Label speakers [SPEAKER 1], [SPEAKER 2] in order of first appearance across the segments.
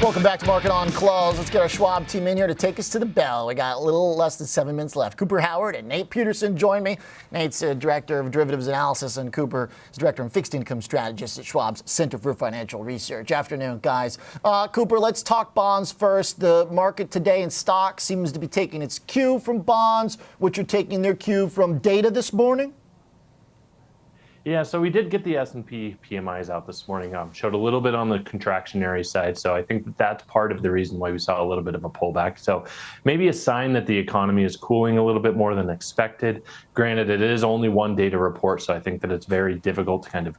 [SPEAKER 1] Welcome back to Market on Close. Let's get our Schwab team in here to take us to the bell. We got a little less than 7 minutes left. Cooper Howard and Nate Peterson join me. Nate's Director of Derivatives Analysis, and Cooper is Director of Fixed Income Strategist at Schwab's Center for Financial Research. Afternoon, guys. Cooper, let's talk bonds first. The market today in stocks seems to be taking its cue from bonds, which are taking their cue from data this morning.
[SPEAKER 2] Yeah, so we did get the S&P PMIs out this morning. Showed a little bit on the contractionary side, so I think that's part of the reason why we saw a little bit of a pullback. So maybe a sign that the economy is cooling a little bit more than expected. Granted, it is only one data report, so I think that it's very difficult to kind of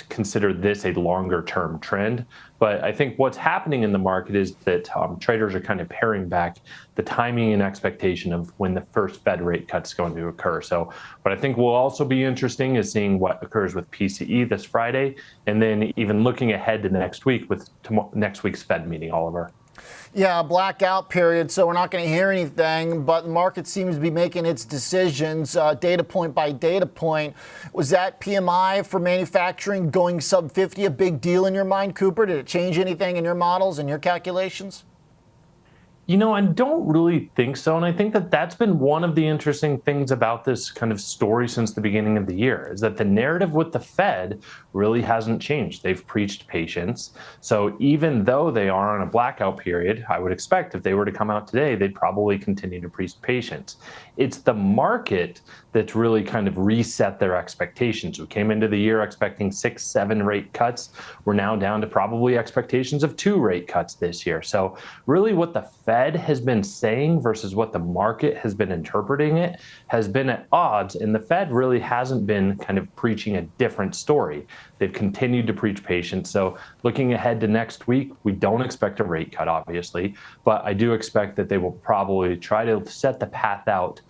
[SPEAKER 2] consider this a longer term trend. But I think what's happening in the market is that traders are kind of paring back the timing and expectation of when the first Fed rate cut is going to occur. So what I think will also be interesting is seeing what occurs with PCE this Friday, and then even looking ahead to next week with next week's Fed meeting, Oliver.
[SPEAKER 1] Yeah, blackout period, so we're not going to hear anything, but the market seems to be making its decisions data point by data point. Was that PMI for manufacturing going sub 50 a big deal in your mind, Cooper? Did it change anything in your models and your calculations?
[SPEAKER 2] You know, I don't really think so. And I think that that's been one of the interesting things about this kind of story since the beginning of the year, is that the narrative with the Fed really hasn't changed. They've preached patience. So even though they are on a blackout period, I would expect if they were to come out today, they'd probably continue to preach patience. It's the market that's really kind of reset their expectations. We came into the year expecting 6, 7 rate cuts. We're now down to probably expectations of 2 rate cuts this year. So really what the Fed has been saying versus what the market has been interpreting it has been at odds, and the Fed really hasn't been kind of preaching a different story. They've continued to preach patience. So looking ahead to next week, we don't expect a rate cut, obviously, but I do expect that they will probably try to set the path out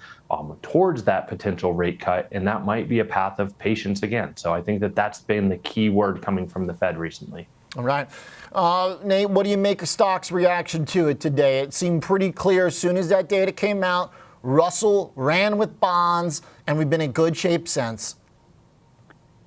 [SPEAKER 2] towards that potential rate cut, and that might be a path of patience again. So I think that that's been the key word coming from the Fed recently.
[SPEAKER 1] All right. Nate, what do you make of stock's reaction to it today? It seemed pretty clear as soon as that data came out, Russell ran with bonds, and we've been in good shape since.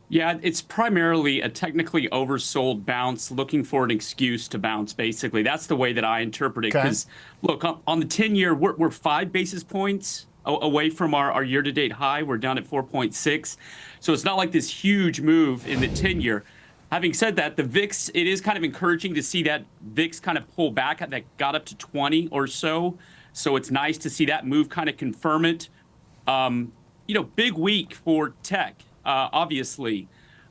[SPEAKER 3] Yeah, it's primarily a technically oversold bounce, looking for an excuse to bounce, basically. That's the way that I interpret it. Because, look, on the 10-year, we're 5 basis points away from our year-to-date high. We're down at 4.6. So it's not like this huge move in the 10-year. Having said that, the VIX, it is kind of encouraging to see that VIX kind of pull back. That got up to 20 or so. So it's nice to see that move kind of confirm it. Big week for tech, obviously.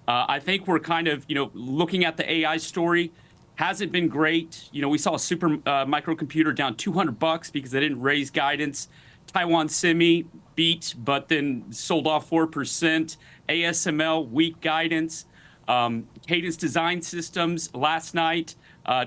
[SPEAKER 3] I think we're kind of, looking at the AI story. Hasn't been great. We saw a super microcomputer down $200 because they didn't raise guidance. Taiwan Semi beat, but then sold off 4%. ASML, weak guidance. Cadence Design Systems last night,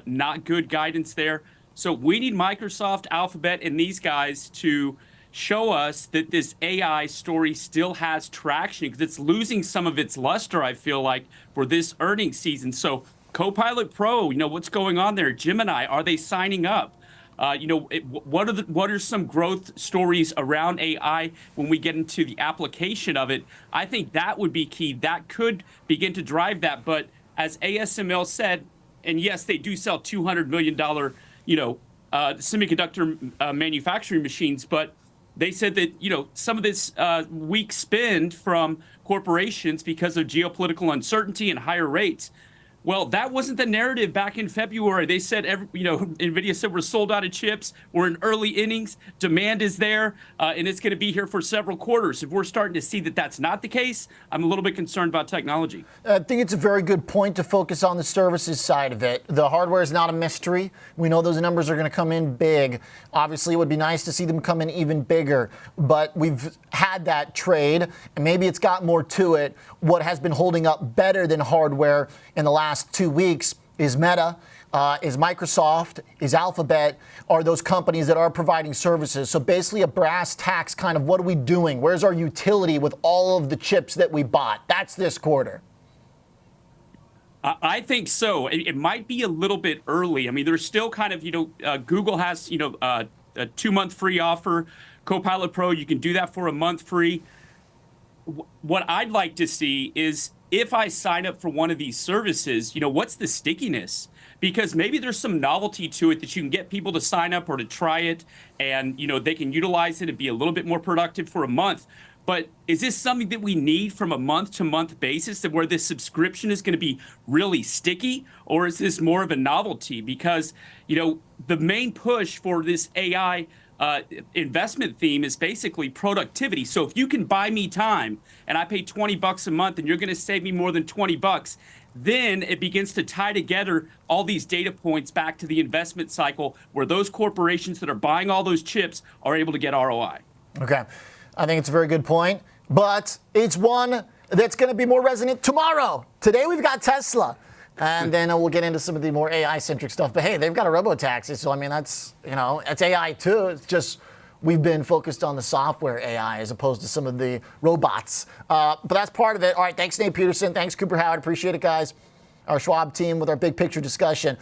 [SPEAKER 3] not good guidance there. So we need Microsoft, Alphabet, and these guys to show us that this AI story still has traction, because it's losing some of its luster, I feel like, for this earnings season. So Copilot Pro, what's going on there? Gemini, are they signing up? What are some growth stories around AI when we get into the application of it? I think that would be key. That could begin to drive that. But as ASML said, and yes, they do sell $200 million, semiconductor manufacturing machines, but they said that, some of this weak spend from corporations because of geopolitical uncertainty and higher rates. Well, that wasn't the narrative back in February. They said, NVIDIA said we're sold out of chips. We're in early innings. Demand is there, and it's going to be here for several quarters. If we're starting to see that that's not the case, I'm a little bit concerned about technology.
[SPEAKER 1] I think it's a very good point to focus on the services side of it. The hardware is not a mystery. We know those numbers are going to come in big. Obviously, it would be nice to see them come in even bigger, but we've had that trade, and maybe it's got more to it. What has been holding up better than hardware in the last 2 weeks is Meta, is Microsoft, is Alphabet, are those companies that are providing services. So basically a brass tacks kind of, what are we doing? Where's our utility with all of the chips that we bought? That's this quarter.
[SPEAKER 3] I think so. It might be a little bit early. I mean, there's still kind of, Google has, a 2-month free offer. Copilot Pro, you can do that for a month free. What I'd like to see is if I sign up for one of these services, what's the stickiness? Because maybe there's some novelty to it that you can get people to sign up or to try it, and they can utilize it and be a little bit more productive for a month. But is this something that we need from a month-to-month basis, that where this subscription is going to be really sticky, or is this more of a novelty? Because the main push for this AI investment theme is basically productivity. So if you can buy me time and I pay $20 a month and you're going to save me more than $20, then it begins to tie together all these data points back to the investment cycle, where those corporations that are buying all those chips are able to get ROI.
[SPEAKER 1] Okay. I think it's a very good point, but it's one that's going to be more resonant tomorrow. Today we've got Tesla, and then we'll get into some of the more AI-centric stuff. But hey, they've got a robo-taxi, so I mean, that's AI too. It's just we've been focused on the software AI as opposed to some of the robots. But that's part of it. All right, thanks, Nate Peterson. Thanks, Cooper Howard. Appreciate it, guys. Our Schwab team with our big picture discussion.